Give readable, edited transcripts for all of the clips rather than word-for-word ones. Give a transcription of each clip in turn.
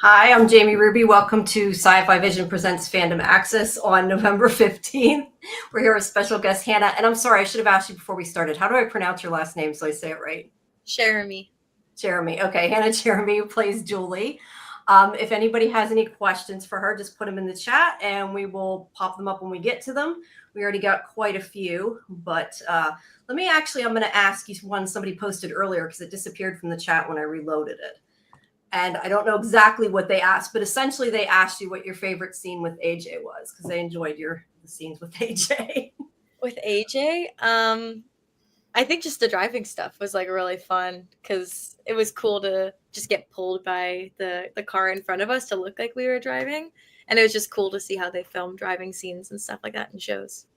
Hi, I'm Jamie Ruby. Welcome to Sci-Fi Vision Presents Fandom Access on November 15th. We're here with special guest Hannah. And I'm sorry, I should have asked you before we started. How do I pronounce your last name so I say it right? Cheramy. Cheramy. Okay, Hannah Cheramy, who plays Julie. If anybody has any questions for her, just put them in the chat and we will pop them up when we get to them. We already got quite a few, but I'm going to ask you one somebody posted earlier because it disappeared from the chat when I reloaded it. And I don't know exactly what they asked, but essentially they asked you what your favorite scene with AJ was because they enjoyed the scenes with AJ. With AJ, I think just the driving stuff was like really fun because it was cool to just get pulled by the car in front of us to look like we were driving, and it was just cool to see how they filmed driving scenes and stuff like that in shows.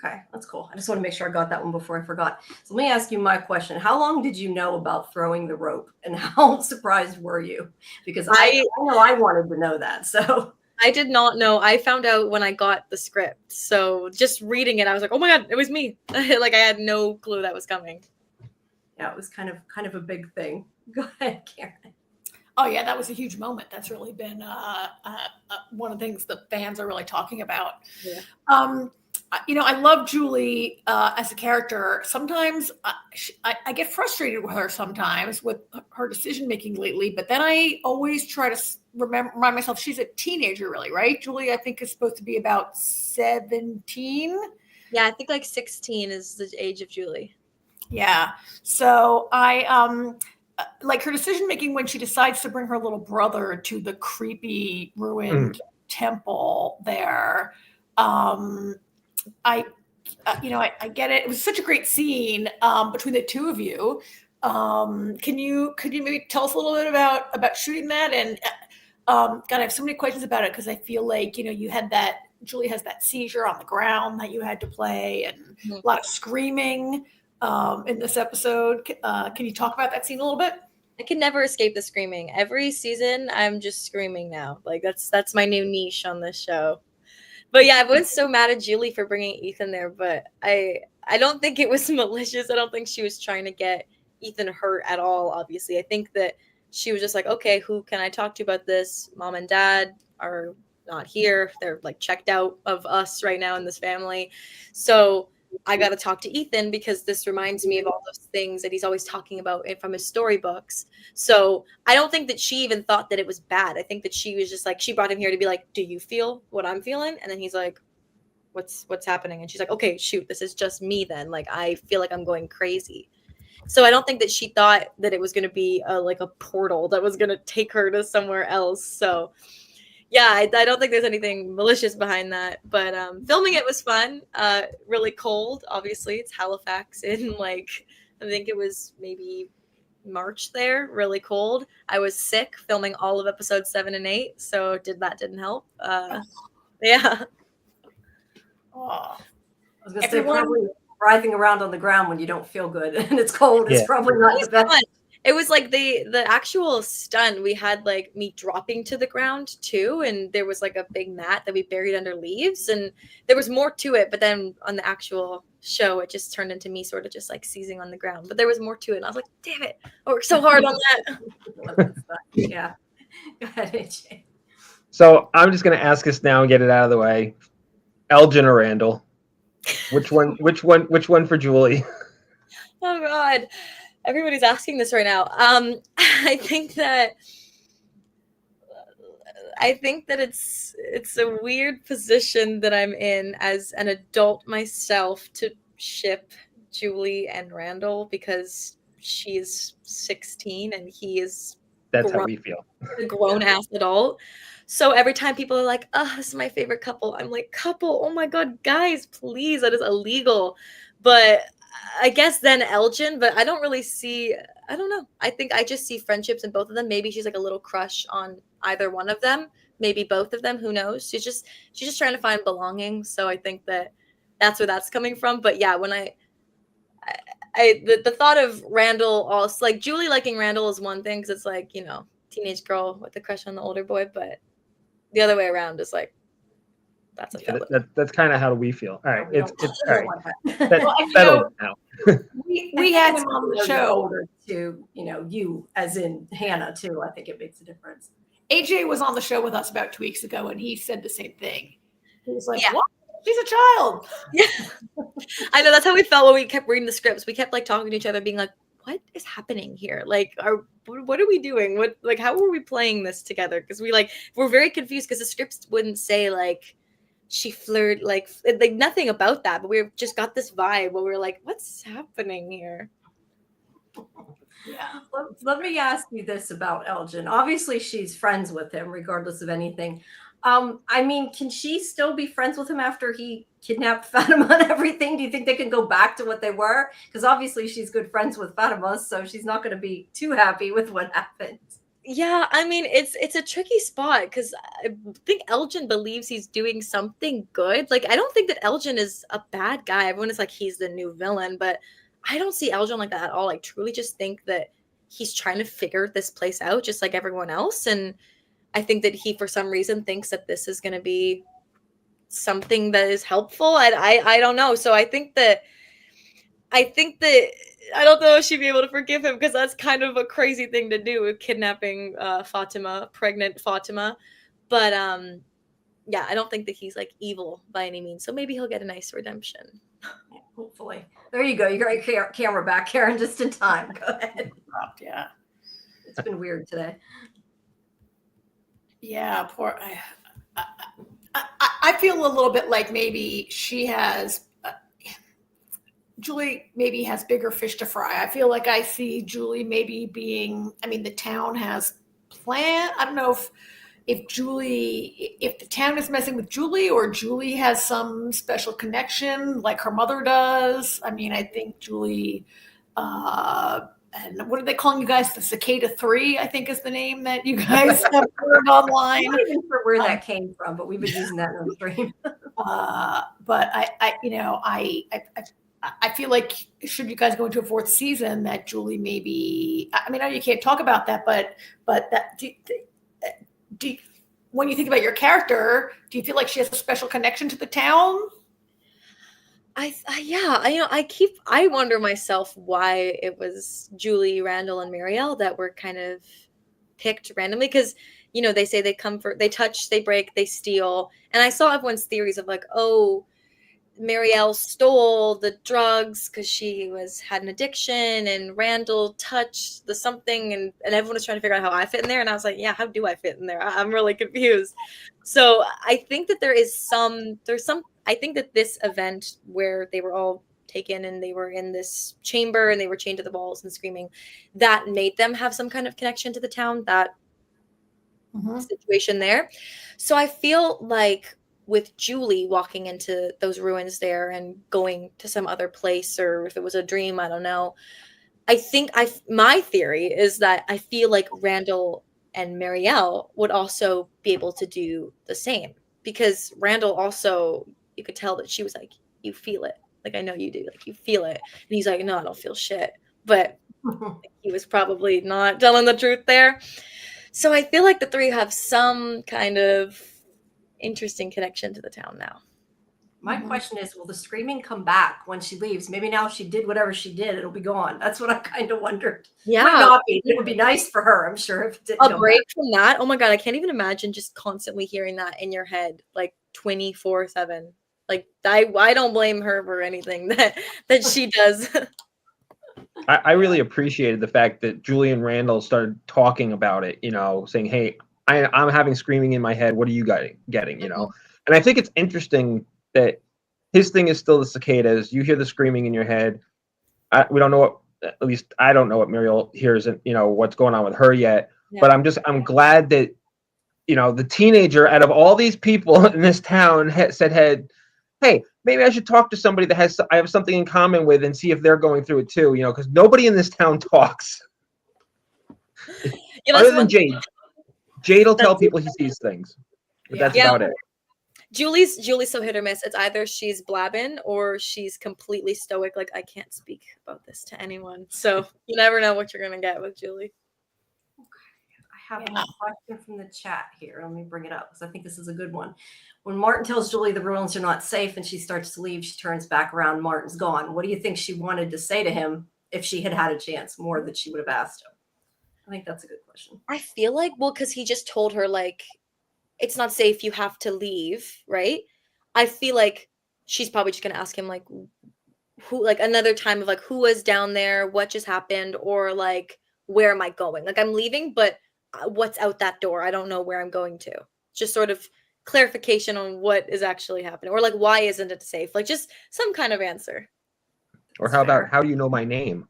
Okay, that's cool. I just want to make sure I got that one before I forgot. So let me ask you my question. How long did you know about throwing the rope and how surprised were you? Because I know I wanted to know that. So I did not know. I found out when I got the script. So just reading it, I was like, oh my God, it was me. Like I had no clue that was coming. Yeah, it was kind of a big thing. Go ahead, Karen. Oh yeah, that was a huge moment. That's really been one of the things the fans are really talking about. Yeah. I love Julie as a character. Sometimes I get frustrated with her sometimes with her decision making lately, but then I always try to remind myself she's a teenager, really, right? Julie, I think, is supposed to be about 17. Yeah, I think like 16 is the age of Julie. Yeah. So I like her decision making when she decides to bring her little brother to the creepy ruined temple there. I get it. It was such a great scene between the two of you. Could you maybe tell us a little bit about shooting that? And God, I have so many questions about it because I feel like you had that. Julie has that seizure on the ground that you had to play, and a lot of screaming in this episode. Can you talk about that scene a little bit? I can never escape the screaming. Every season, I'm just screaming now. Like that's my new niche on this show. But yeah, everyone's so mad at Julie for bringing Ethan there, but I don't think it was malicious. I don't think she was trying to get Ethan hurt at all, obviously. I think that she was just like, okay, who can I talk to about this? Mom and dad are not here. They're like checked out of us right now in this family. So I got to talk to Ethan because this reminds me of all those things that he's always talking about from his storybooks. So I don't think that she even thought that it was bad. I think that she was just like, she brought him here to be like, do you feel what I'm feeling? And then he's like, what's happening? And she's like, okay, shoot, this is just me then. Like, I feel like I'm going crazy. So I don't think that she thought that it was going to be like a portal that was going to take her to somewhere else. So yeah, I don't think there's anything malicious behind that, but filming it was fun. Really cold, obviously. It's Halifax in I think it was maybe March there, really cold. I was sick filming all of episodes 7 and 8, so didn't help. Yeah. Oh, I was going to say probably writhing around on the ground when you don't feel good and it's cold. Yeah. It's probably not the best. Fun. It was like the actual stunt. We had like me dropping to the ground too, and there was like a big mat that we buried under leaves, and there was more to it. But then on the actual show, it just turned into me sort of just like seizing on the ground. But there was more to it, and I was like, "Damn it! I worked so hard on that." Yeah. Go ahead, AJ. So I'm just going to ask this now and get it out of the way. Elgin or Randall? Which one? Which one for Julie? Oh God. Everybody's asking this right now. I think that it's a weird position that I'm in as an adult myself to ship Julie and Randall because she's 16 and he is That's how we feel. A grown-ass adult. So every time people are like, oh, this is my favorite couple, I'm like, couple? Oh my God, guys, please, that is illegal. But I guess then Elgin, but I don't really see, I don't know. I think I just see friendships in both of them. Maybe she's like a little crush on either one of them, maybe both of them, who knows? She's just trying to find belonging. So I think that's where that's coming from. But yeah, when the thought of Randall, also like Julie liking Randall is one thing because it's like, teenage girl with a crush on the older boy, but the other way around is like, that's a feeling. That's kind of how we feel. All right, it's all right. Well, Settled now. we had him on the show to you as in Hannah too. I think it makes a difference. AJ was on the show with us about 2 weeks ago, and he said the same thing. He was like, Yeah. "What? She's a child." Yeah. I know that's how we felt when we kept reading the scripts. We kept like talking to each other, being like, what is happening here? Like, what are we doing? How are we playing this together? Because we're very confused because the scripts wouldn't say like she flirted, like nothing about that, but we just got this vibe where we were like, what's happening here? Yeah. Let me ask you this about Elgin. Obviously, she's friends with him, regardless of anything. I mean, can she still be friends with him after he kidnapped Fatima and everything? Do you think they can go back to what they were? Because obviously, she's good friends with Fatima, so she's not going to be too happy with what happened. Yeah, I mean, it's a tricky spot because I think Elgin believes he's doing something good. Like, I don't think that Elgin is a bad guy. Everyone is like, he's the new villain, but I don't see Elgin like that at all. I truly just think that he's trying to figure this place out just like everyone else. And I think that he, for some reason, thinks that this is going to be something that is helpful. I don't know. So I think that I don't know if she'd be able to forgive him because that's kind of a crazy thing to do with kidnapping pregnant Fatima. But yeah, I don't think that he's like evil by any means. So maybe he'll get a nice redemption. Yeah, hopefully. There you go. You got your camera back, Karen, just in time. Go ahead. Yeah. It's been weird today. Yeah, poor. I feel a little bit like maybe she has. Julie maybe has bigger fish to fry. I feel like I see Julie maybe being. I mean, the town has plan. I don't know if the town is messing with Julie or Julie has some special connection like her mother does. I mean, I think Julie. And what are they calling you guys? The Cicada 3, I think is the name that you guys have heard online. I'm not even sure where that came from, but we've been using that in the stream. But I feel like should you guys go into a fourth season, that Julie maybe. I mean, I know you can't talk about that, but that when you think about your character, do you feel like she has a special connection to the town? I wonder myself why it was Julie, Randall, and Marielle that were kind of picked randomly because they say they touch, they break, they steal, and I saw everyone's theories of like, oh, Marielle stole the drugs because she had an addiction, and Randall touched the something, and everyone was trying to figure out how I fit in there, and I was like, yeah, how do I fit in there? I'm really confused. So I think that I think that this event where they were all taken and they were in this chamber and they were chained to the walls and screaming, that made them have some kind of connection to the town, that situation there. So I feel like with Julie walking into those ruins there and going to some other place, or if it was a dream, I don't know. I think my theory is that I feel like Randall and Marielle would also be able to do the same, because Randall also, you could tell that she was like, you feel it. Like, I know you do. Like, you feel it. And he's like, no, I don't feel shit. But he was probably not telling the truth there. So I feel like the three have some kind of interesting connection to the town now. My question is, will the screaming come back when she leaves? Maybe now she did whatever she did, it'll be gone. That's what I kind of wondered. Yeah. Might not be. It would be nice for her, I'm sure, if it didn't a break from that. Oh my God, I can't even imagine just constantly hearing that in your head, like 24/7. Like, I don't blame her for anything that she does. I really appreciated the fact that Julie and Randall started talking about it, saying, hey, I'm having screaming in my head. What are you getting, And I think it's interesting that his thing is still the cicadas. You hear the screaming in your head. We don't know at least I don't know what Muriel hears and, what's going on with her yet. Yeah. But I'm glad that, the teenager out of all these people in this town said, hey, maybe I should talk to somebody that I have something in common with and see if they're going through it too, because nobody in this town talks. Other than Jade. Jade will tell people he sees things. But that's about it. Julie's so hit or miss. It's either she's blabbing or she's completely stoic. Like, I can't speak about this to anyone. So you never know what you're going to get with Julie. I have a question from the chat here. Let me bring it up because I think this is a good one. When Martin tells Julie the ruins are not safe and she starts to leave, she turns back around. Martin's gone. What do you think she wanted to say to him if she had had a chance more that she would have asked him? I think that's a good question. I feel like, well, because he just told her, like, it's not safe, you have to leave, right? I feel like she's probably just gonna ask him, like, who, like, another time of, like, who was down there, what just happened, or, like, where am I going? Like, I'm leaving, but what's out that door? I don't know where I'm going to. Just sort of clarification on what is actually happening, or, like, why isn't it safe? Like, just some kind of answer. Or how about, how do you know my name?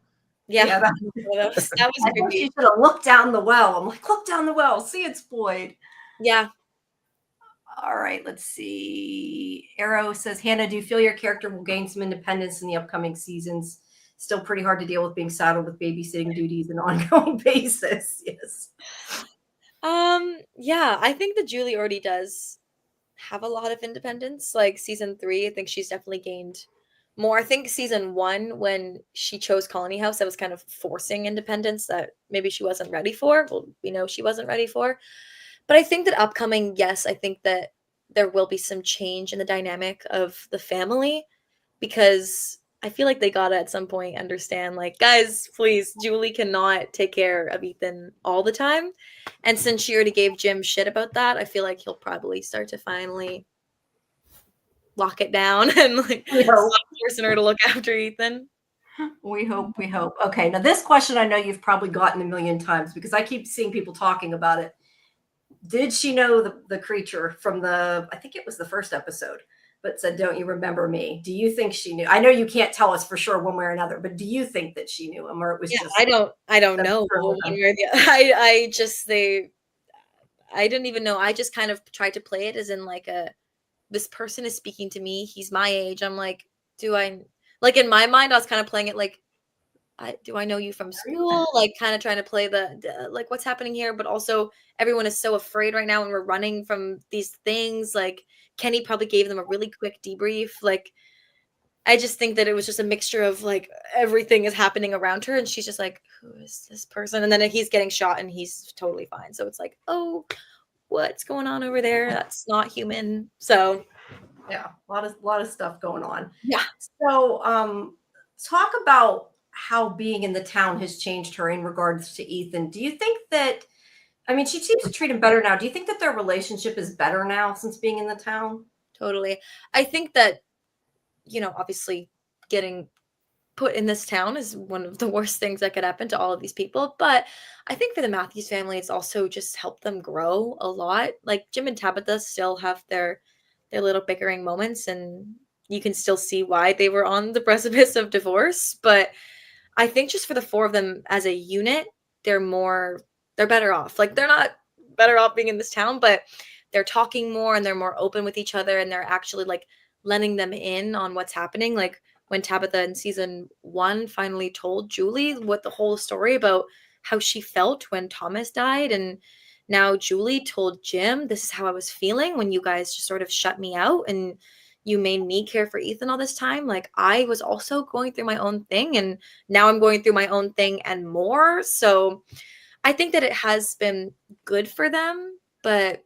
Yeah, that that was I think creepy. she should have looked down the well. I'm like, look down the well, see it's Boyd. Yeah. All right, let's see. Arrow says, Hannah, do you feel your character will gain some independence in the upcoming seasons? Still pretty hard to deal with being saddled with babysitting duties on an ongoing basis. Yes. Yeah, I think that Julie already does have a lot of independence. Like season 3, I think she's definitely gained more. I think season 1, when she chose Colony House, that was kind of forcing independence that maybe she wasn't ready for. Well, we know she wasn't ready for. But I think that upcoming, yes, I think that there will be some change in the dynamic of the family, because I feel like they gotta at some point understand, like, guys, please, Julie cannot take care of Ethan all the time. And since she already gave Jim shit about that, I feel like he'll probably start to finally lock it down and, like, We hope. stop forcing her to look after Ethan. We hope. We hope. Okay, now this question I know you've probably gotten a million times because I keep seeing people talking about it. Did she know the creature from the, I think it was the first episode, but said, don't you remember me? Do you think she knew? I know you can't tell us for sure one way or another, but do you think that she knew him, or it was just I don't know. I didn't even know. I just kind of tried to play it as in, like, this person is speaking to me. He's my age. I'm like, like, in my mind, I was kind of playing it like, do I know you from school? Like, kind of trying to play like, what's happening here? But also, everyone is so afraid right now, and we're running from these things. Like, Kenny probably gave them a really quick debrief. Like, I just think that it was just a mixture of, like, everything is happening around her, and she's just like, who is this person? And then he's getting shot, and he's totally fine. So it's like, oh, what's going on over there? That's not human. So yeah, a lot of stuff going on. yeah. So talk about how being in the town has changed her in regards to Ethan. Do you think that, I mean, she seems to treat him better now. Do you think that their relationship is better now since being in the town? Totally. I think that, obviously getting put in this town is one of the worst things that could happen to all of these people. But I think for the Matthews family, it's also just helped them grow a lot. Like, Jim and Tabitha still have their little bickering moments, and you can still see why they were on the precipice of divorce. But I think just for the 4 of them as a unit, they're better off. Like, they're not better off being in this town, but they're talking more and they're more open with each other, and they're actually, like, letting them in on what's happening. Like, when Tabitha in season 1 finally told Julie what the whole story about how she felt when Thomas died, and now Julie told Jim, this is how I was feeling when you guys just sort of shut me out and you made me care for Ethan all this time. Like, I was also going through my own thing, and now I'm going through my own thing and more. So I think that it has been good for them, but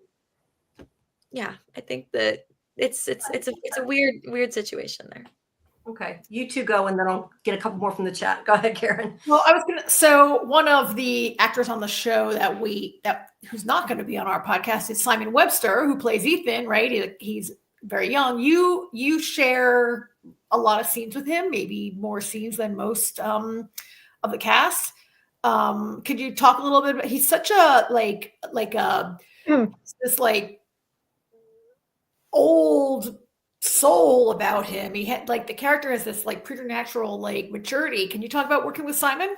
yeah, I think that it's a weird situation there. Okay, you two go, and then I'll get a couple more from the chat. Go ahead, Karen. Well, so one of the actors on the show who's not going to be on our podcast is Simon Webster, who plays Ethan, right? He's very young. You share a lot of scenes with him, maybe more scenes than most of the cast. Could you talk a little bit about, he's such a this like old soul about him. He had, like, the character has this, like, preternatural, like, maturity. Can you talk about working with Simon?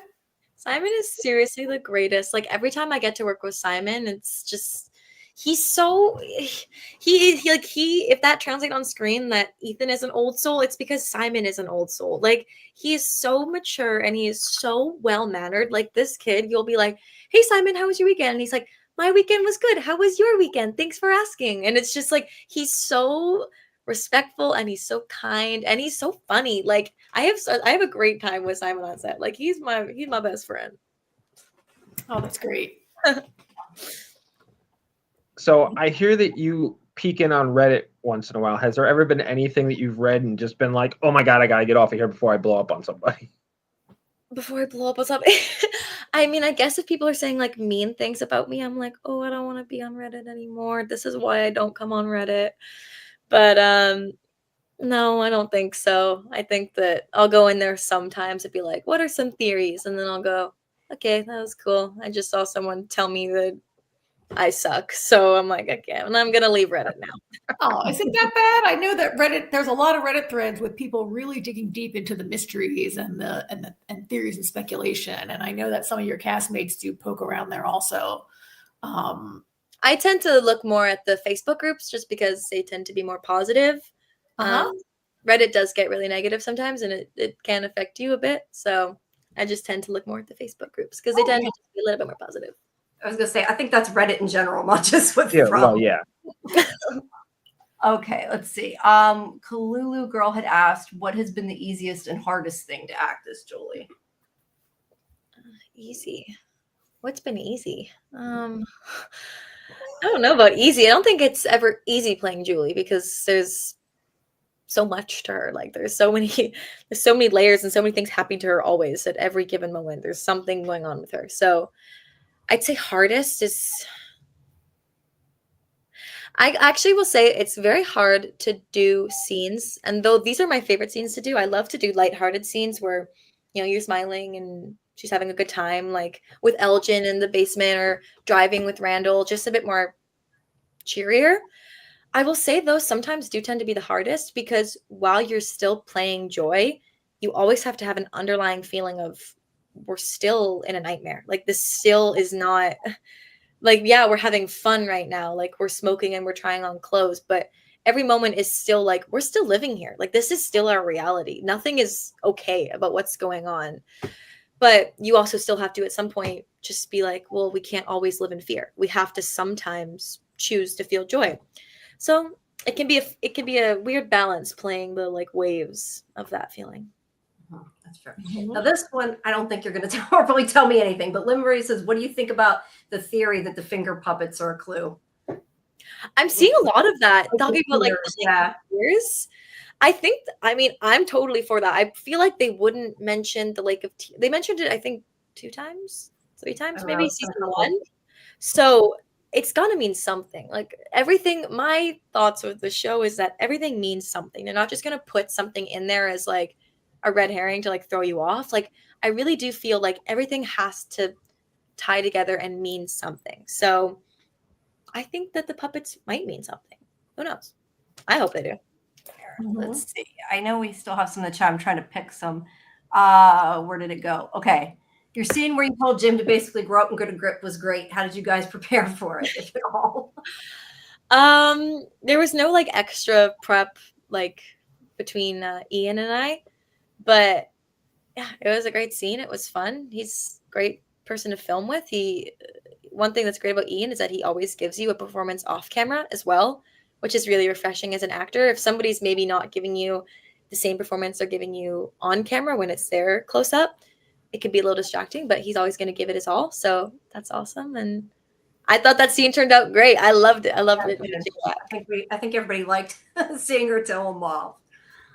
Simon is seriously the greatest. Like, every time I get to work with Simon, it's just, he's so, if that translates on screen that Ethan is an old soul, it's because Simon is an old soul. Like, he is so mature and he is so well-mannered. Like, this kid, you'll be like, hey, Simon, how was your weekend? And he's like, my weekend was good. How was your weekend? Thanks for asking. And it's just like, he's so respectful and he's so kind and he's so funny. Like, I have a great time with Simon on set. Like, he's my best friend. Oh, that's great. So I hear that you peek in on Reddit once in a while. Has there ever been anything that you've read and just been like, oh my God, I gotta get off of here before I blow up on somebody? Before I blow up on something, I mean, I guess if people are saying like mean things about me, I'm like, oh, I don't want to be on Reddit anymore. This is why I don't come on Reddit. But no, I don't think so. I think that I'll go in there sometimes and be like, what are some theories? And then I'll go, okay, that was cool. I just saw someone tell me that I suck. So I'm like, okay, and I'm gonna leave Reddit now. Oh, is it that bad? I know that Reddit. There's a lot of Reddit threads with people really digging deep into the mysteries and theories and speculation. And I know that some of your castmates do poke around there also. I tend to look more at the Facebook groups just because they tend to be more positive. Reddit does get really negative sometimes, and it can affect you a bit. So I just tend to look more at the Facebook groups because they tend to be a little bit more positive. I was gonna say, I think that's Reddit in general, not just with Well, yeah. Okay, let's see. Kalulu girl had asked, what has been the easiest and hardest thing to act as Julie? Easy. What's been easy? I don't know about easy. I don't think it's ever easy playing Julie because there's so much to her. Like there's so many layers and so many things happening to her always at every given moment. There's something going on with her. So I'd say hardest is I actually will say it's very hard to do scenes. And though these are my favorite scenes to do, I love to do lighthearted scenes where, you're smiling and she's having a good time, like with Elgin in the basement or driving with Randall, just a bit more cheerier. I will say those sometimes do tend to be the hardest because while you're still playing joy, you always have to have an underlying feeling of we're still in a nightmare. Like this still is not like, yeah, we're having fun right now. Like we're smoking and we're trying on clothes, but every moment is still like, we're still living here. Like this is still our reality. Nothing is okay about what's going on. But you also still have to, at some point, just be like, well, we can't always live in fear. We have to sometimes choose to feel joy. So it can be a weird balance playing the like waves of that feeling. That's fair. Now this one, I don't think you're going to probably tell me anything, but Lynn Marie says, what do you think about the theory that the finger puppets are a clue? I'm seeing a lot of that talking about like years. I'm totally for that. I feel like they wouldn't mention the Lake of Tears. They mentioned it, I think, 2 times, 3 times, maybe season 1. So it's gonna mean something. Like everything, my thoughts with the show is that everything means something. They're not just gonna put something in there as like a red herring to like throw you off. Like I really do feel like everything has to tie together and mean something. So I think that the puppets might mean something. Who knows? I hope they do. Let's see. I know we still have some in the chat. I'm trying to pick some. Where did it go? Okay. Your scene where you told Jim to basically grow up and go to grip was great. How did you guys prepare for it, if at all? There was no like extra prep like between Ian and I, but yeah, it was a great scene. It was fun. He's a great person to film with. One thing that's great about Ian is that he always gives you a performance off camera as well, which is really refreshing as an actor. If somebody's maybe not giving you the same performance they're giving you on camera when it's their close up, it could be a little distracting, but he's always going to give it his all. So that's awesome. And I thought that scene turned out great. I loved it. I think everybody liked seeing her tell him off.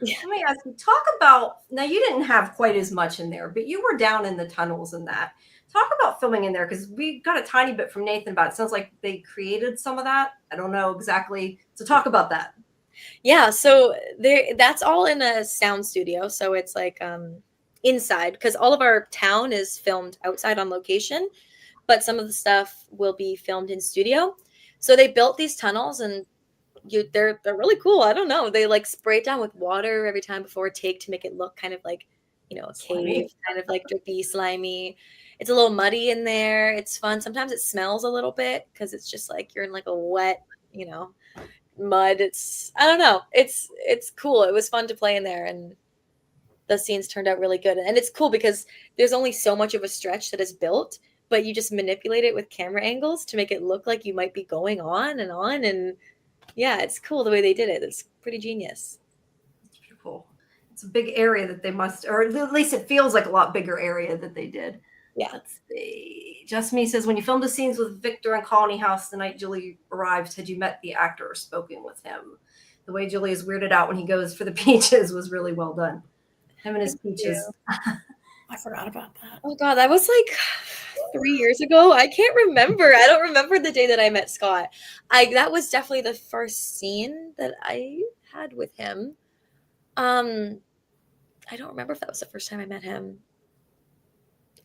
Yeah. Let me ask you, talk about, now you didn't have quite as much in there, but you were down in the tunnels and that. Talk about filming in there, because we got a tiny bit from Nathan about it. Sounds like they created some of that. I don't know exactly. So talk about that. Yeah, so that's all in a sound studio. So it's like inside, because all of our town is filmed outside on location, but some of the stuff will be filmed in studio. So they built these tunnels and they're really cool. I don't know. They like spray it down with water every time before a take to make it look kind of like, a cave, kind of like drippy, slimy. It's a little muddy in there. It's fun. Sometimes it smells a little bit because it's just like you're in like a wet, mud. I don't know. It's cool. It was fun to play in there, and the scenes turned out really good. And it's cool because there's only so much of a stretch that is built, but you just manipulate it with camera angles to make it look like you might be going on. And yeah, it's cool the way they did it. It's pretty genius. It's pretty cool. It's a big area that they must, or at least it feels like a lot bigger area that they did. Yeah. Let's see. Just Me says, when you filmed the scenes with Victor and Colony House the night Julie arrived, had you met the actor or spoken with him? The way Julie is weirded out when he goes for the peaches was really well done. Him and his peaches. I I forgot about that. Oh God, that was like 3 years ago. I can't remember. I don't remember the day that I met Scott. That was definitely the first scene that I had with him. I don't remember if that was the first time I met him.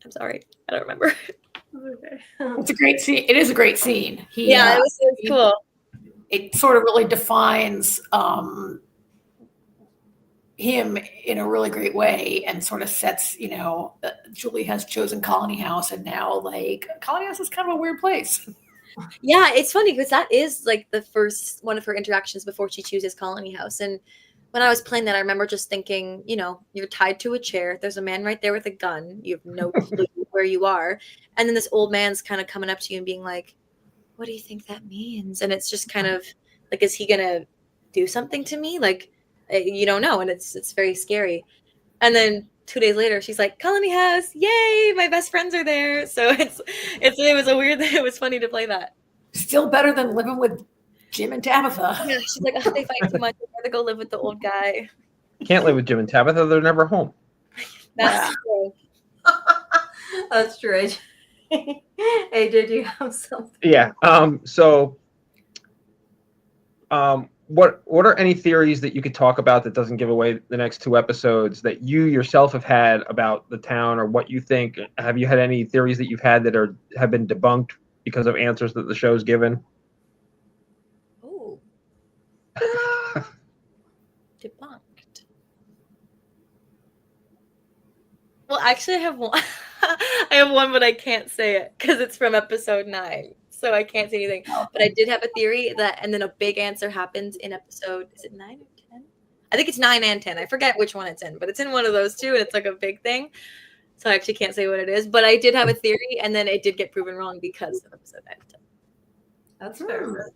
I'm sorry. I don't remember. Okay. It's a great scene. It is a great scene. Yeah, it was cool. It sort of really defines him in a really great way and sort of sets, Julie has chosen Colony House, and now like Colony House is kind of a weird place. Yeah, it's funny because that is like the first one of her interactions before she chooses Colony House. And when I was playing that, I remember just thinking, you're tied to a chair. There's a man right there with a gun. You have no clue where you are. And then this old man's kind of coming up to you and being like, what do you think that means? And it's just kind of like, is he going to do something to me? Like, you don't know. And it's very scary. And then 2 days later, she's like, Colony House, yay, my best friends are there. So it was funny to play that. Still better than living with Jim and Tabitha. Yeah, she's like, oh, they fight too much. I'd rather go live with the old guy. Can't live with Jim and Tabitha. They're never home. That's true. That's true. Hey, did you have something? Yeah. What are any theories that you could talk about that doesn't give away the next 2 episodes that you yourself have had about the town, or what you think? Have you had any theories that you've had that have been debunked because of answers that the show's given? Oh. Debunked. Well, actually, I have one. I have one, but I can't say it because it's from episode 9. So I can't say anything. But I did have a theory and then a big answer happens in episode, is it 9 or 10? I think it's 9 and 10. I forget which one it's in, but it's in one of those two, and it's like a big thing. So I actually can't say what it is. But I did have a theory, and then it did get proven wrong because of episode 9 and 10. That's fair.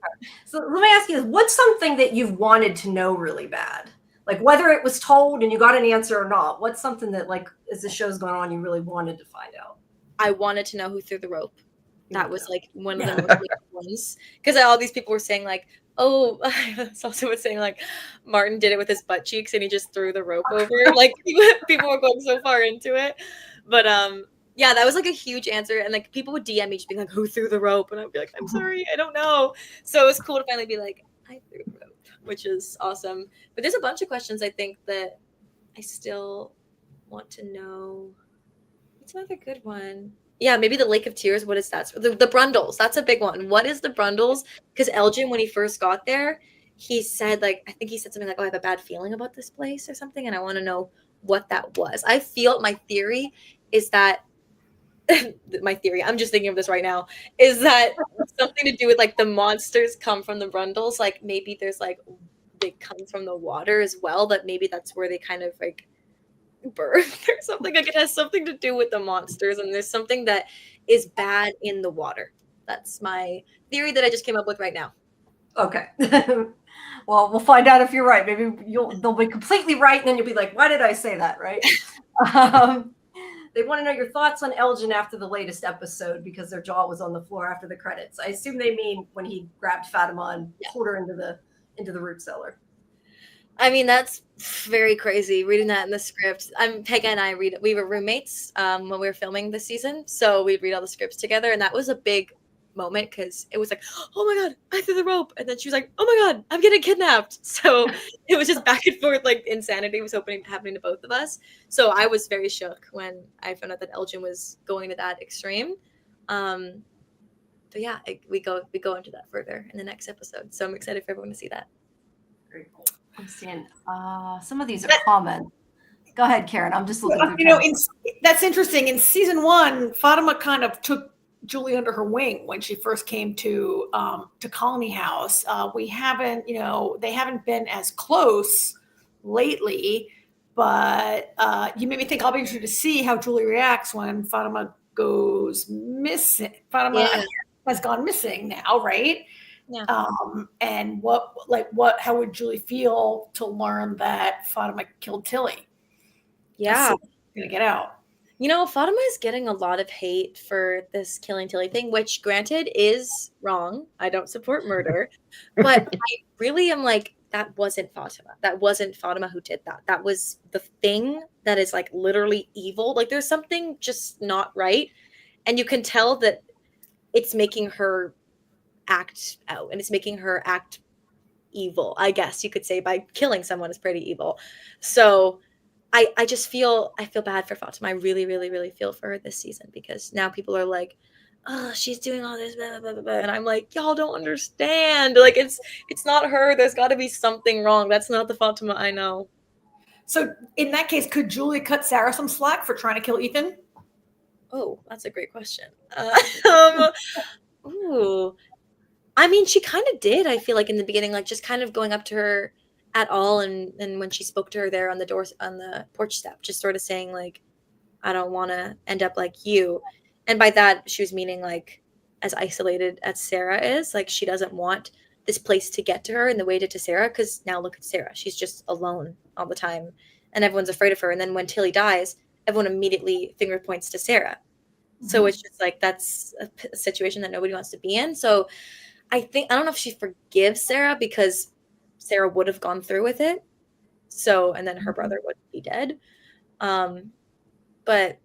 So let me ask you, what's something that you've wanted to know really bad? Like whether it was told and you got an answer or not, what's something that, like, as the show's going on, you really wanted to find out? I wanted to know who threw the rope. That was like one of the most ones, because all these people were saying like, oh, also was saying like Martin did it with his butt cheeks and he just threw the rope over. Like people were going so far into it, but yeah, that was like a huge answer, and like people would DM me just being like, who threw the rope, and I'd be like, I'm sorry, I don't know. So it was cool to finally be like, I threw the rope, which is awesome. But there's a bunch of questions I think that I still want to know. What's another good one? Yeah, maybe the Lake of Tears. What is that? The Brundles. That's a big one. What is the Brundles? Because Elgin, when he first got there, he said, like, I think he said something like, oh, I have a bad feeling about this place or something, and I want to know what that was. I feel my theory is that my theory, I'm just thinking of this right now, is that something to do with like the monsters come from the Brundles. Like maybe there's like they come from the water as well, that maybe that's where they kind of like birth or something. Like it has something to do with the monsters, and there's something that is bad in the water. That's my theory that I just came up with right now. Okay. Well, we'll find out if you're right. Maybe they'll be completely right, and then you'll be like, why did I say that, right? They want to know your thoughts on Elgin after the latest episode, because their jaw was on the floor after the credits. I assume they mean when he grabbed Fatima and pulled her into the root cellar. I mean, that's very crazy reading that in the script. Peggy and I we were roommates when we were filming this season, so we'd read all the scripts together, and that was a big moment because it was like, oh my god, I threw the rope, and then she was like, oh my god, I'm getting kidnapped. So it was just back and forth, like insanity was happening to both of us. So I was very shook when I found out that Elgin was going to that extreme. But yeah, we go into that further in the next episode, so I'm excited for everyone to see that. Very cool. I'm seeing some of these are comments. Go ahead, Karen. I'm just looking through. You know, that's interesting. In season 1, Fatima kind of took Julie under her wing when she first came to Colony House. We haven't, they haven't been as close lately, but you made me think I'll be interested to see how Julie reacts when Fatima goes missing. Fatima has gone missing now, right? Yeah. And how would Julie feel to learn that Fatima killed Tilly? Yeah. Gonna get out. Fatima is getting a lot of hate for this killing Tilly thing, which granted is wrong. I don't support murder, but I really am like, that wasn't Fatima. That wasn't Fatima who did that. That was the thing that is like literally evil. Like there's something just not right. And you can tell that it's making her act out and it's making her act evil, I guess you could say. By killing someone is pretty evil. So I just I feel bad for Fatima. I really, really, really feel for her this season because now people are like, oh, she's doing all this, blah, blah, blah, blah. And I'm like, y'all don't understand. Like it's not her. There's got to be something wrong. That's not the Fatima I know. So in that case, could Julie cut Sarah some slack for trying to kill Ethan? Oh, that's a great question. Ooh, I mean, she kind of did. I feel like in the beginning, like just kind of going up to her at all, and when she spoke to her there on the porch step, just sort of saying like, I don't want to end up like you. And by that, she was meaning like as isolated as Sarah is, like she doesn't want this place to get to her in the way it did to Sarah. Because now look at Sarah. She's just alone all the time and everyone's afraid of her. And then when Tilly dies, everyone immediately finger points to Sarah. Mm-hmm. So it's just like that's a situation that nobody wants to be in. So I don't know if she forgives Sarah because Sarah would have gone through with it. So, and then her brother would be dead. But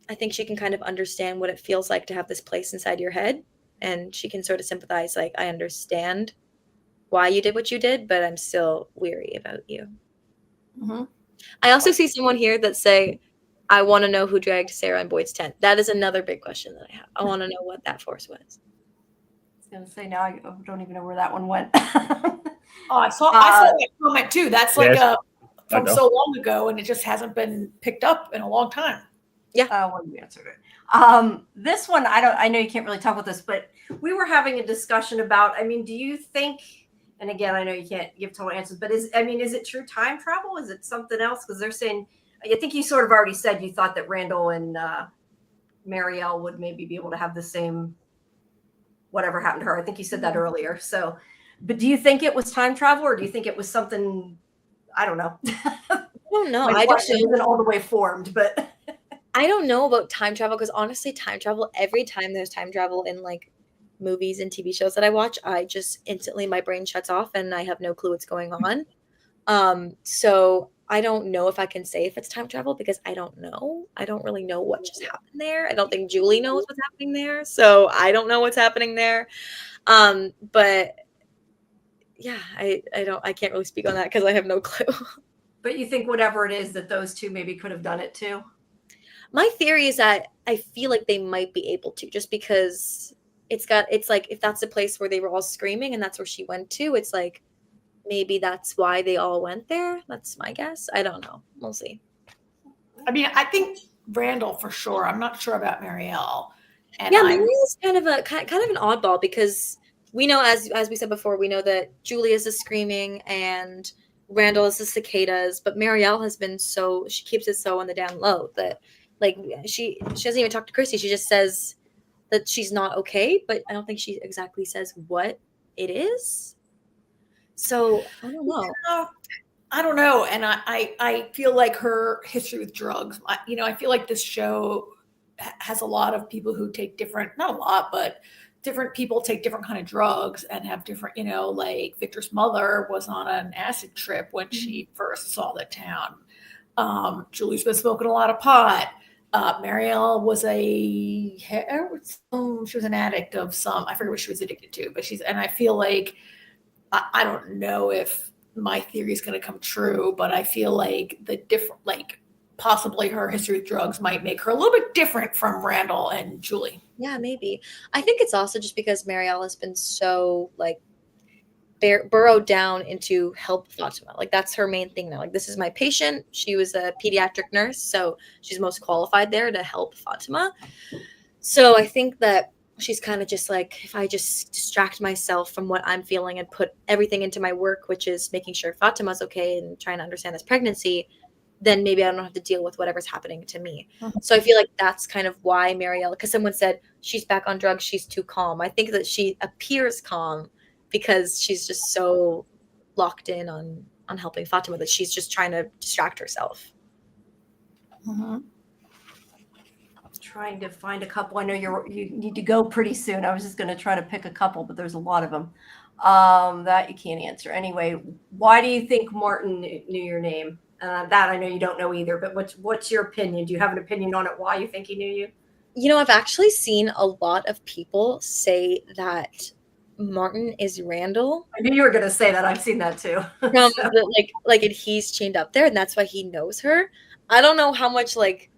I think she can kind of understand what it feels like to have this place inside your head. And she can sort of sympathize, like, I understand why you did what you did, but I'm still weary about you. Mm-hmm. I also see someone here that say, I want to know who dragged Sarah in Boyd's tent. That is another big question that I have. I want to know what that force was. I was going to say, now I don't even know where that one went. I saw that comment too. That's like from so long ago, and it just hasn't been picked up in a long time. Yeah. Well, you answered it. This one, I know you can't really talk about this, but we were having a discussion about, I mean, do you think, and again, I know you can't give total answers, but is it true time travel? Is it something else? Because they're saying, I think you sort of already said you thought that Randall and Marielle would maybe be able to have the same, whatever happened to her. I think you said that earlier. So, but do you think it was time travel, or do you think it was something, I don't know. I don't know. I just wasn't all the way formed, but I don't know about time travel because honestly, time travel, every time there's time travel in like movies and TV shows that I watch, I just instantly, my brain shuts off and I have no clue what's going on. So I don't know if I can say if it's time travel because I don't know. I don't really know what just happened there. I don't think Julie knows what's happening there. So I don't know what's happening there. But yeah, I can't really speak on that because I have no clue. But you think whatever it is that those two maybe could have done it too? My theory is that I feel like they might be able to, just because it's like if that's a place where they were all screaming and that's where she went to, it's like maybe that's why they all went there. That's my guess. I don't know. We'll see. I mean, I think Randall for sure. I'm not sure about Marielle. And yeah, Marielle's kind of an oddball because we know, as we said before, we know that Julie is the screaming and Randall is the cicadas, but Marielle has been she keeps it so on the down low that like she doesn't even talk to Christy. She just says that she's not okay, but I don't think she exactly says what it is. So I don't know. I don't know. And I feel like her history with drugs, I feel like this show has a lot of people who take different, not a lot, but different people take different kind of drugs and have different, like Victor's mother was on an acid trip when she first saw the town. Julie's been smoking a lot of pot. Marielle was she was an addict of some, I forget what she was addicted to, but and I feel like, I don't know if my theory is going to come true, but I feel like possibly her history with drugs might make her a little bit different from Randall and Julie. Yeah, maybe. I think it's also just because Marielle has been so like burrowed down into help Fatima. Like that's her main thing now. Like this is my patient. She was a pediatric nurse, so she's most qualified there to help Fatima. So I think that she's kind of just like, if I just distract myself from what I'm feeling and put everything into my work, which is making sure Fatima's okay and trying to understand this pregnancy, then maybe I don't have to deal with whatever's happening to me. Mm-hmm. So I feel like that's kind of why Marielle, because someone said she's back on drugs, she's too calm. I think that she appears calm because she's just so locked in on helping Fatima that she's just trying to distract herself. Mm-hmm. trying to find a couple. I know you need to go pretty soon. I was just going to try to pick a couple, but there's a lot of them that you can't answer. Anyway, why do you think Martin knew your name? That I know you don't know either, but what's your opinion? Do you have an opinion on it? Why you think he knew you? You know, I've actually seen a lot of people say that Martin is Randall. I knew you were going to say that. I've seen that too. From So, and he's chained up there, and that's why he knows her. I don't know how much like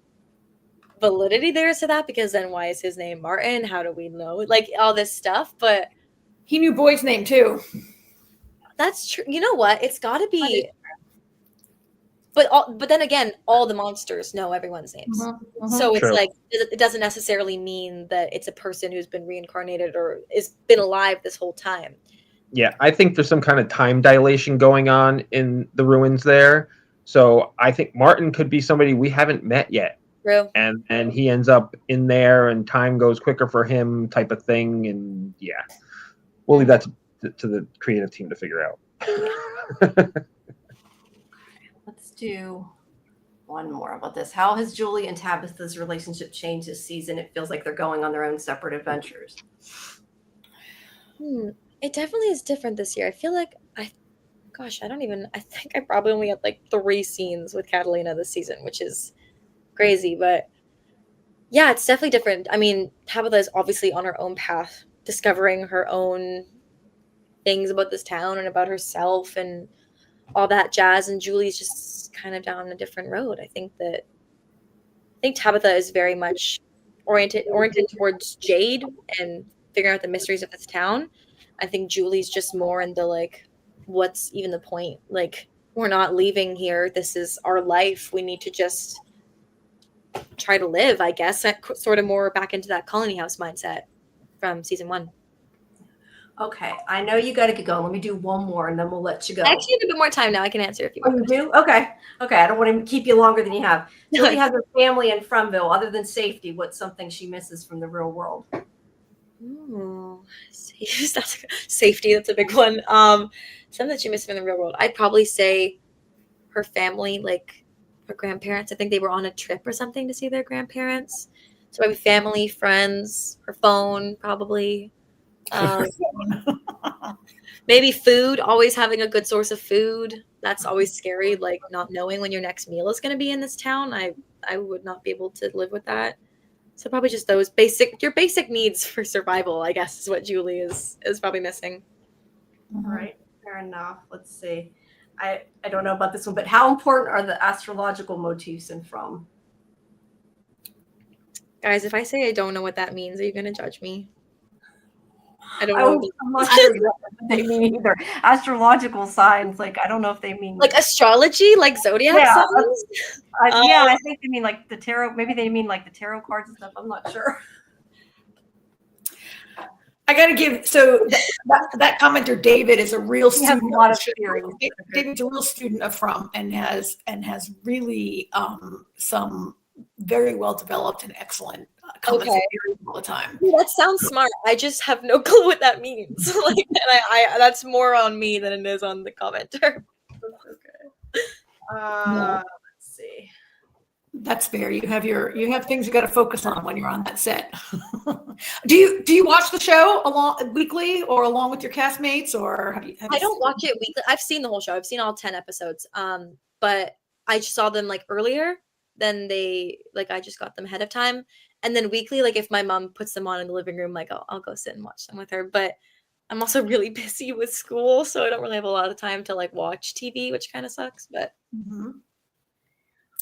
validity there is to that, because then why is his name Martin? How do we know? Like all this stuff, but He knew Boyd's name too. that's true. You know what? It's got to be. But then again, all the monsters know everyone's names. So it's True. like it doesn't necessarily mean that it's a person who's been reincarnated or has been alive this whole time. Yeah, I think there's some kind of time dilation going on in the ruins there. So I think Martin could be somebody we haven't met yet. True. And he ends up in there and time goes quicker for him type of thing. And yeah, we'll leave that to the creative team to figure out. let's do one more about this. How has Julie and Tabitha's relationship changed this season? It feels like they're going on their own separate adventures. It definitely is different this year. I feel like I think I probably only had like 3 scenes with Catalina this season, which is crazy, but yeah, it's definitely different. I mean, Tabitha is obviously on her own path, discovering her own things about this town and about herself and all that jazz, and Julie's just kind of down a different road. I think Tabitha is very much oriented towards Jade and figuring out the mysteries of this town. I think Julie's just more into like, what's even the point? Like, we're not leaving here. This is our life. We need to just try to live, I guess. Sort of more back into that colony house mindset from season 1. Okay, I know you got to get going. Let me do one more, and then we'll let you go. I actually have a bit more time now. I can answer if you Oh, want. you do? Okay. I don't want to keep you longer than you have. Julie has her family in Fromville. Other than safety, what's something she misses from the real world? Ooh, safety. That's a big one. Something that she missed from the real world. I'd probably say her family, like her grandparents. I think they were on a trip or something to see their grandparents. So maybe family, friends, her phone, probably. Maybe food. Always having a good source of food. That's always scary. Like not knowing when your next meal is going to be in this town. I would not be able to live with that. So probably just those your basic needs for survival, I guess, is what Julie is probably missing. All right, fair enough. Let's see. I don't know about this one, but how important are the astrological motifs in From? Guys, if I say I don't know what that means, are you going to judge me? I don't know. I'm not sure what they mean either. Astrological signs, like I don't know if they mean like astrology, like zodiac signs. Yeah, I think they mean like the tarot. Maybe they mean like the tarot cards and stuff. I'm not sure. I got to give that commenter David is a real He has student. a lot of theories. David's a real student of From and has really some very well developed and excellent comments and theories all the time. That sounds smart. I just have no clue what that means. Like, and I that's more on me than it is on the commenter. Okay. Let's see. That's fair. You have things you got to focus on when you're on that set. Do you watch the show weekly or along with your castmates, or I don't watch it weekly. I've seen the whole show. I've seen all 10 episodes. But I just saw them like earlier than I just got them ahead of time. And then weekly, like if my mom puts them on in the living room, like I'll go sit and watch them with her. But I'm also really busy with school, so I don't really have a lot of time to like watch TV, which kind of sucks. But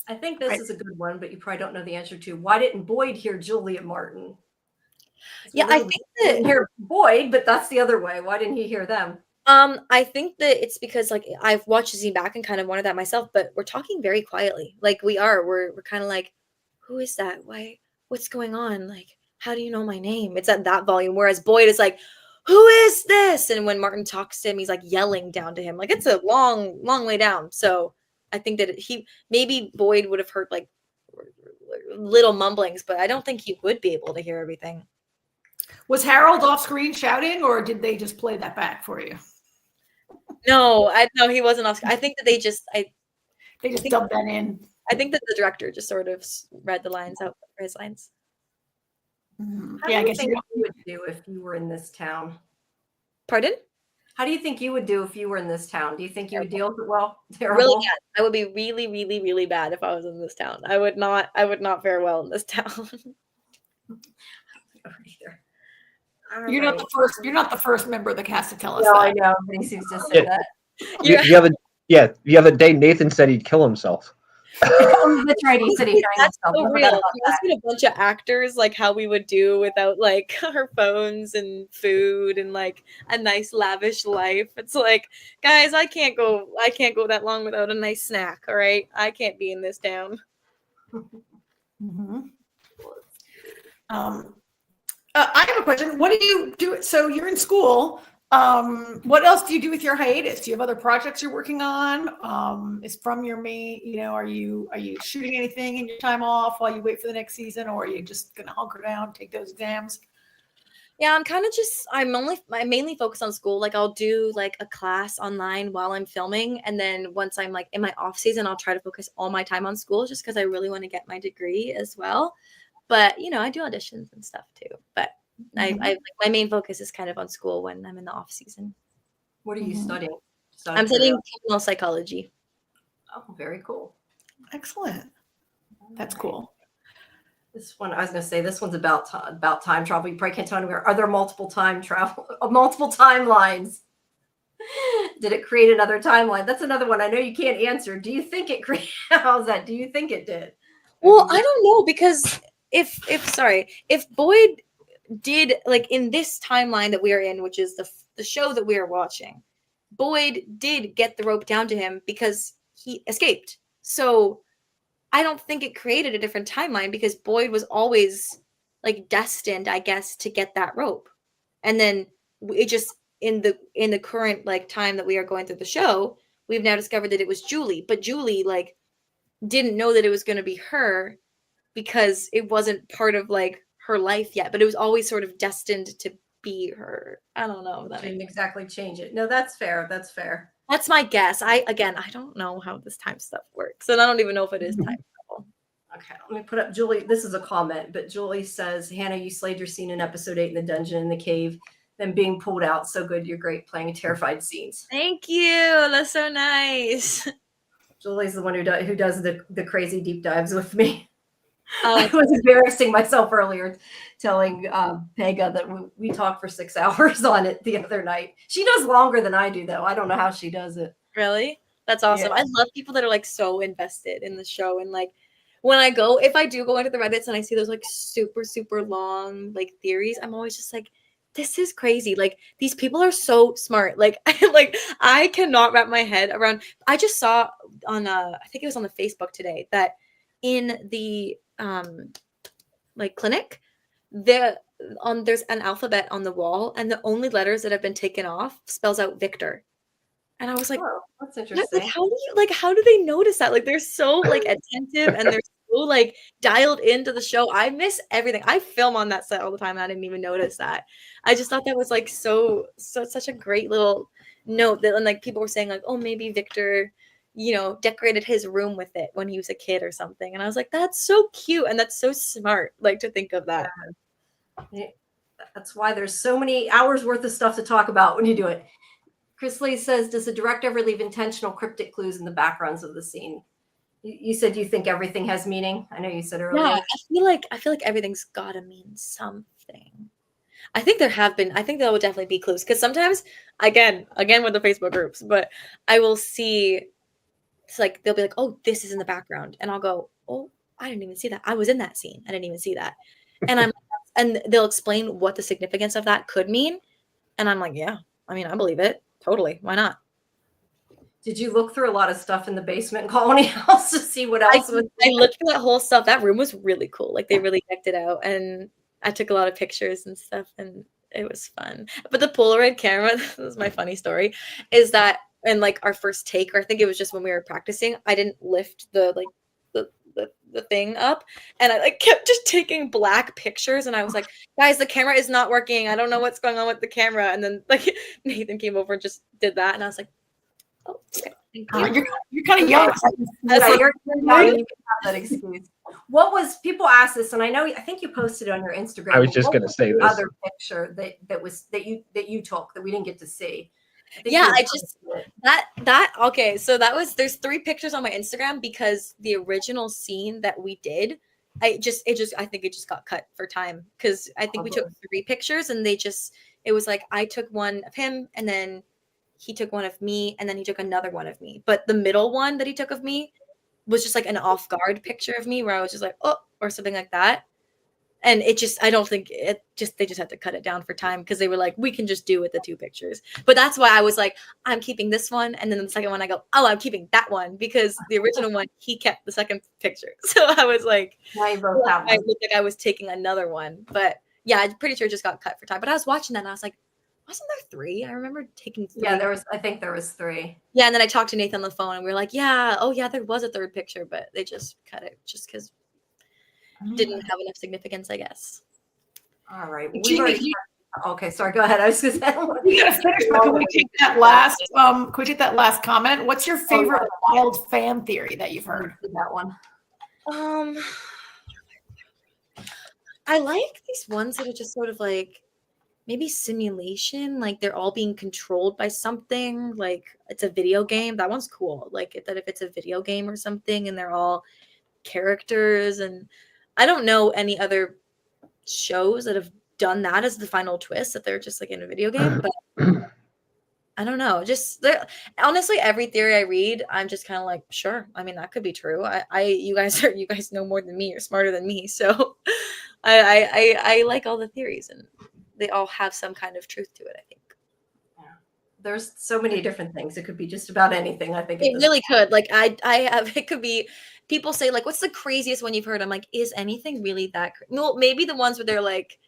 I think this is a good one, but you probably don't know the answer to. Why didn't Boyd hear Julie and Martin? Yeah, I think that didn't hear Boyd, but that's the other way. Why didn't he hear them? I think that it's because like I've watched the scene back and kind of wanted that myself, but we're talking very quietly. Like we're kind of like, who is that? Why? What's going on? Like, how do you know my name? It's at that volume. Whereas Boyd is like, who is this? And when Martin talks to him, he's like yelling down to him. Like it's a long, long way down. So I think that maybe Boyd would have heard like little mumblings, but I don't think he would be able to hear everything. Was Harold off screen shouting, or did they just play that back for you? No, he wasn't off screen. I think that they just dubbed that in. I think that the director just sort of read the lines out for his lines. Mhm. How Yeah, I do you guess think you you would do if you were in this town? Pardon? How do you think you would do if you were in this town? Do you think you would deal with it well? Really Terrible. bad. I would be really, really, really bad if I was in this town. I would not fare well in this town. Either. You're not the first. You're not the first member of the cast to tell us No, I that. know. Everybody seems to say Yeah. that. The other day, Nathan said he'd kill himself. Oh, that's right. He said he hung That's himself. so I forgot real. about You that. ask me a bunch of actors like how we would do without like our phones and food and like a nice lavish life. It's like, guys, I can't go that long without a nice snack. All right. I can't be in this town. Mhm. I have a question. What do you do? So you're in school. What else do you do with your hiatus? Do you have other projects you're working on? Is from your main, are you shooting anything in your time off while you wait for the next season, or are you just gonna hunker down, take those exams? Yeah, I mainly focus on school. Like I'll do like a class online while I'm filming. And then once I'm like in my off season, I'll try to focus all my time on school just because I really want to get my degree as well. But I do auditions and stuff too. But I like my main focus is kind of on school when I'm in the off season. What are you studying? I'm studying criminal psychology. Oh, very cool. Excellent. That's cool. This one, I was going to say, this one's about time travel. You probably can't tell anywhere. Are there multiple timelines? Did it create another timeline? That's another one I know you can't answer. Do you think it created? How's that? Do you think it did? Well, I don't know because if Boyd did like in this timeline that we are in, which is the show that we are watching, Boyd did get the rope down to him because he escaped. So I don't think it created a different timeline because Boyd was always like destined, I guess, to get that rope. And then it just in the current like time that we are going through the show, we've now discovered that it was Julie, but Julie like didn't know that it was going to be her because it wasn't part of like her life yet, but it was always sort of destined to be her. I don't know. Didn't exactly change it. No, that's fair. That's fair. That's my guess. I don't know how this time stuff works, and I don't even know if it is time travel. Okay, let me put up Julie. This is a comment, but Julie says, Hannah, you slayed your scene in episode 8 in the dungeon in the cave, then being pulled out. So good. You're great playing terrified scenes. Thank you. That's so nice. Julie's the one who does the crazy deep dives with me. Oh, I was embarrassing myself earlier telling Pega that we talked for 6 hours on it the other night. She does longer than I do, though. I don't know how she does it. really? That's awesome. Yeah. I love people that are like so invested in the show. And like if I do go into the Reddits and I see those like super, super long like theories, I'm always just like, this is crazy. Like these people are so smart. Like, I cannot wrap my head around. I just saw on I think it was on the Facebook today that in the like clinic, there's an alphabet on the wall, and the only letters that have been taken off spells out Victor. And I was like, Oh, that's what? interesting. Like how do they notice that? Like they're so like attentive and they're so like dialed into the show. I miss everything. I film on that set all the time and I didn't even notice that. I just thought that was like such a great little note that, and like people were saying like, oh, maybe Victor decorated his room with it when he was a kid or something. And I was like, that's so cute and that's so smart, like to think of that. Yeah. That's why there's so many hours worth of stuff to talk about when you do it. Chris Lee says, does the director ever leave intentional cryptic clues in the backgrounds of the scene? You said you think everything has meaning. I know you said earlier. Yeah, I feel like everything's gotta mean something. I think there will definitely be clues because sometimes, again with the Facebook groups, but I will see, it's like they'll be like, oh, this is in the background, and I'll go, oh, I didn't even see that. I was in that scene. I didn't even see that, and they'll explain what the significance of that could mean, and I'm like, yeah, I mean, I believe it totally. Why not? Did you look through a lot of stuff in the basement Colony House to see what else was? I looked through that whole stuff. That room was really cool. Like they really decked it out, and I took a lot of pictures and stuff, and it was fun. But the Polaroid camera, this is my funny story, is that in like our first take, or I think it was just when we were practicing, I didn't lift the thing up, and I like kept just taking black pictures, and I was like, guys, the camera is not working. I don't know what's going on with the camera. And then like Nathan came over and just did that, and I was like, oh, okay. Thank you. You're kind of young. Yeah, you're young, you can have that excuse. What was people asked this, and I think you posted it on your Instagram. I was just what going to was say the this. other picture that you took that we didn't get to see. I think Yeah, you I posted just it. okay, so there's 3 pictures on my Instagram because the original scene that we did, I think it just got cut for time because I think we took 3 pictures and it was like I took one of him and then he took one of me and then he took another one of me. But the middle one that he took of me was just like an off guard picture of me where I was just like, oh, or something like that. And I don't think they just had to cut it down for time because they were like, we can just do with the 2 pictures. But that's why I was like, I'm keeping this one. And then the second one, I go, oh, I'm keeping that one because the original one, he kept the second picture. So I was like, Now you both have I one. looked like I was taking another one. But yeah, I'm pretty sure it just got cut for time. But I was watching that and I was like, wasn't there 3? I remember taking 3. Yeah, I think there was 3. Yeah, and then I talked to Nathan on the phone and we were like, yeah, oh yeah, there was a 3rd picture, but they just cut it just because didn't have enough significance, I guess. All right. Well, Jamie, okay, sorry. Go ahead. I was going to say. we gotta finish, but can we take that last comment? What's your favorite wild fan theory that you've heard? That one. I like these ones that are just sort of like maybe simulation, like they're all being controlled by something, like it's a video game. That one's cool. Like that if it's a video game or something and they're all characters. And I don't know any other shows that have done that as the final twist, that they're just like in a video game, but I don't know. Just honestly, every theory I read, I'm just kind of like, sure. I mean, that could be true. You guys know more than me. You're smarter than me, so I like all the theories, and they all have some kind of truth to it. I think. Yeah. There's so many different things. It could be just about anything. I think it really could. Like I have. It could be. People say like, "What's the craziest one you've heard?" I'm like, "Is anything really that?" No, maybe the ones where they're like,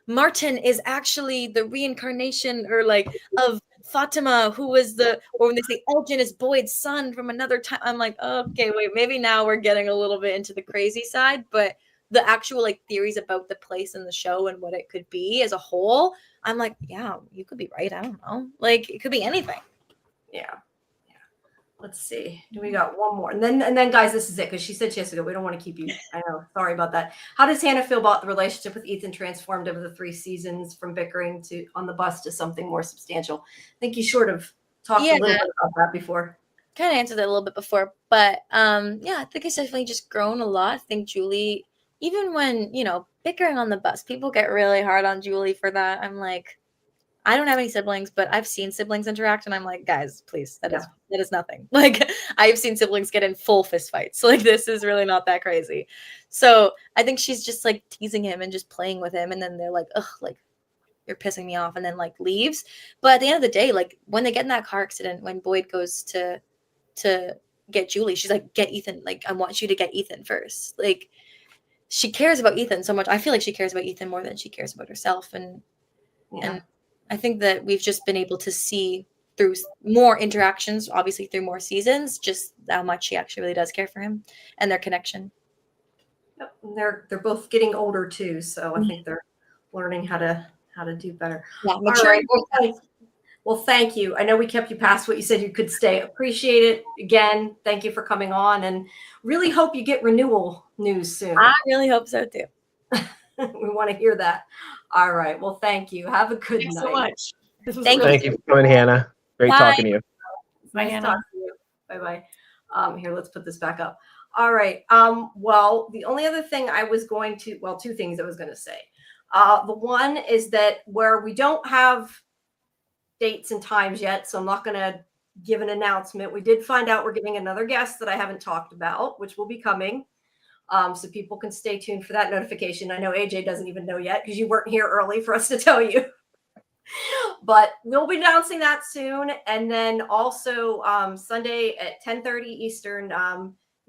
Martin is actually the reincarnation or like of Fatima, who was or when they say Elgin is Boyd's son from another time. I'm like, okay, wait, maybe now we're getting a little bit into the crazy side, but the actual like theories about the place in the show and what it could be as a whole, I'm like, yeah, you could be right. I don't know. Like it could be anything. Yeah. Let's see. We got one more. And then guys, this is it because she said she has to go. We don't want to keep you. I know. Sorry about that. How does Hannah feel about the relationship with Ethan transformed over the 3 seasons from bickering on the bus to something more substantial? I think you sort of talked a little bit about that before. Kind of answered that a little bit before, but yeah, I think it's definitely just grown a lot. I think Julie, even when, bickering on the bus, people get really hard on Julie for that. I'm like, I don't have any siblings, but I've seen siblings interact, and I'm like, guys, please, that is nothing. Like, I've seen siblings get in full fist fights. Like, this is really not that crazy. So I think she's just like teasing him and just playing with him, and then they're like, ugh, like you're pissing me off, and then like leaves. But at the end of the day, like when they get in that car accident, when Boyd goes to get Julie, she's like, get Ethan. Like, I want you to get Ethan first. Like, she cares about Ethan so much. I feel like she cares about Ethan more than she cares about herself, and I think that we've just been able to see through more interactions, obviously through more seasons, just how much she actually really does care for him and their connection. Yep. They're both getting older too, so I think they're learning how to do better. Yeah, all right. Well, thank you. I know we kept you past what you said you could stay. Appreciate it. Again, thank you for coming on, and really hope you get renewal news soon. I really hope so too. We want to hear that. All right. Well, thank you. Have a good night. Thanks so much. Thank you for coming, Hannah. Great talking to you. Bye, Hannah. Bye-bye. Here, let's put this back up. All right. Well, the only other thing I was going to, 2 things I was going to say. The one is that where we don't have dates and times yet, so I'm not going to give an announcement. We did find out we're getting another guest that I haven't talked about, which will be coming. So people can stay tuned for that notification. I know AJ doesn't even know yet because you weren't here early for us to tell you. But we'll be announcing that soon. And then also Sunday at 10:30 Eastern,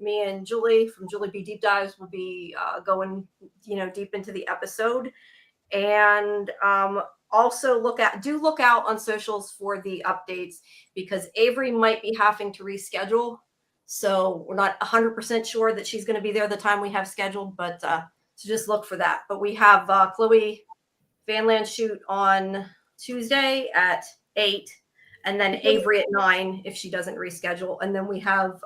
me and Julie from Julie B Deep Dives will be going, deep into the episode. And also look out on socials for the updates because Avery might be having to reschedule. So we're not 100% sure that she's going to be there the time we have scheduled, but so just look for that. But we have Chloe Vanland shoot on Tuesday at 8, and then Avery at 9 if she doesn't reschedule. And then we have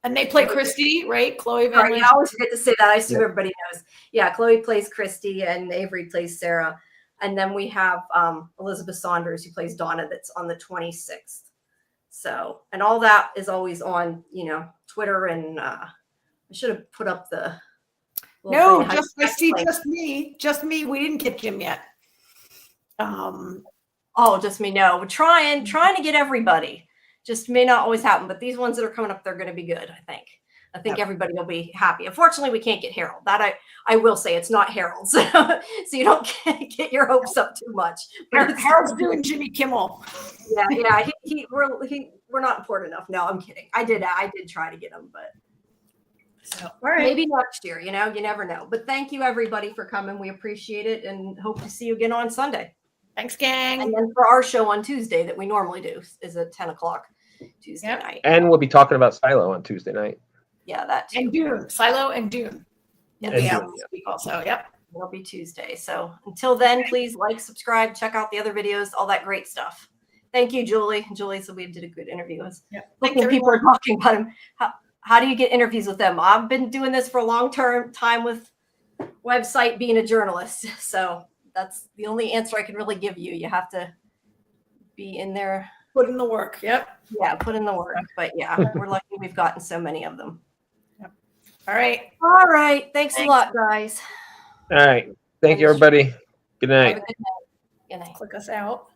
And they play Christy, right? Chloe Van Right, Lynch. I always forget to say that. I assume Yeah. everybody knows. Yeah, Chloe plays Christy and Avery plays Sarah. And then we have Elizabeth Saunders, who plays Donna, that's on the 26th. So, and all that is always on, Twitter. And I should have put up the little No, thing. I see just me. We didn't get Jim yet. Oh, just me. No, we're trying to get everybody. Just may not always happen, but these ones that are coming up, they're going to be good. I think everybody will be happy. Unfortunately, we can't get Harold. That I will say, it's not Harold, so you don't get your hopes up too much. Harold's doing Jimmy Kimmel. Yeah. We're not important enough. No, I'm kidding. I did try to get him, but So, all right. maybe next year. You never know. But thank you everybody for coming. We appreciate it, and hope to see you again on Sunday. Thanks, gang. And then for our show on Tuesday that we normally do is at 10 o'clock Tuesday night. And we'll be talking about Silo on Tuesday night. Yeah, that too. And Dune. Silo and Dune. Yeah, Will be Dune, out this week also. Yep. It'll be Tuesday. So until then, please like, subscribe, check out the other videos, all that great stuff. Thank you, Julie. Julie said we did a good interview. Yep. Looking, people are talking about him. How do you get interviews with them? I've been doing this for a long time with website being a journalist. So that's the only answer I can really give you. You have to be in there. Put in the work. Yep. Yeah, put in the work. But yeah, we're lucky we've gotten so many of them. Yep. All right. All right. Thanks a lot, guys. All right. Thank you, everybody. Good night. Have a good night. Good night. Click us out.